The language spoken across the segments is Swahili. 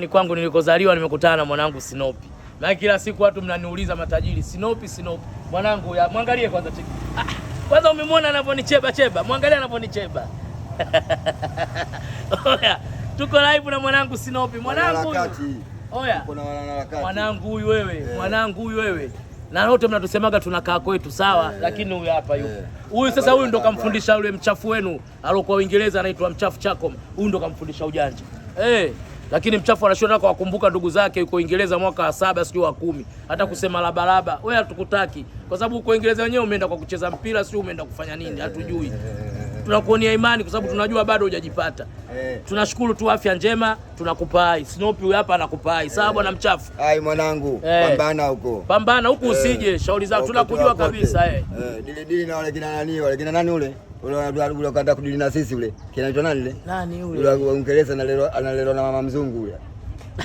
Ni kwangu nilikozaliwa nimekutana na mwanangu Sinopi. Na kila siku watu mnaniuliza matajiri, Sinopi. Mwanangu ya mwangalie kwanza cheki. Kwanza umemwona anaponicheba cheba, mwangalie anaponicheba. Oya, tuko live na mwanangu Sinopi. Mwanangu huyu. Oya. Mwanangu huyu wewe, mwanangu huyu wewe. Na wote mnatusemaga tunakaa kwetu sawa, lakini huyu hapa yupo. Huyu sasa huyu ndo kamfundisha yule mchafu wenu alokuwa Uingereza anaitwa Mchafu Chacom. Huyu ndo kamfundisha ujanja. Lakini mchafu anashinda kwa kukumbuka ndugu zake yuko Uingereza mwaka wa 7 sio wa 10. Hata kusema labalaba, wewe hatukutaki. Kwa sababu uko Uingereza wenyewe umeenda kwa kucheza mpira sio umeenda kufanya nini? Hatujui. Tunakuonea imani kwa sababu tunajua bado hujajipata. Tunashukuru tu afya njema, tunakupa hai. Sinopi huyu hapa anakupa hai. Sawa bwana mchafu. Hai mwanangu, pambana huko. Pambana huko usije, shauri zako tunakujua kabisa Dili na wale kina nani ule? Ule kaenda kudili na sisi ule. Kinaitwa nani ule? Nani ule? Ule wa Uingereza analelewa na mama mzungu ule.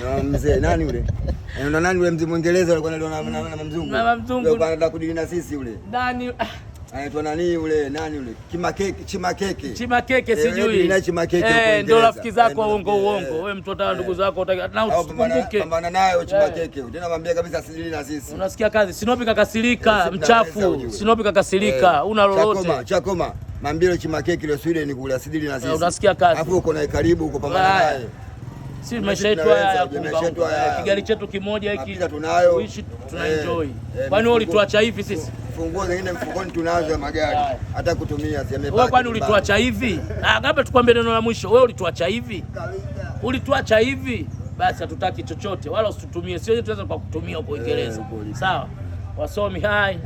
Na mzee nani ule? Na nani ule mzee Mwingereza alikuwa analelewa na mama mzungu. Mama mzungu. Ule kaenda kudili na sisi ule. Nani? Anaitwa nani ule? Nani ule? Chimakeke sijui. Ndio rafiki zako uongo. Wewe mtoto wa ndugu zako na usikumbuke. Pambana nayo Chimakeke. Tena mwambie kabisa asidili na sisi. Unasikia kazi? Sinopi kakasirika, mchafu. Sinopi kakasirika. Una lolote. Chakoma. Mambilo Chimakeke ile Sweden kule asidili na sisi. Unasikia kazi? Alafu uko na karibu uko pambana naye. Si maisha yetu haya Kigali chetu kimoja hiki tuishi tunaenjoy. Kwani wewe ulituacha hivi sisi? Funguo zingine mfukoni tunazo ya magari. Hata kutumia si amebaki. Wewe kwani ulituacha hivi? Labda tukwambie neno la mwisho. Wewe ulituacha hivi? Ulituacha hivi? Basi hatutaki chochote wala usitutumie. Sio tunaweza kwa kutumia huko Uingereza. Sawa? Wasomi hai.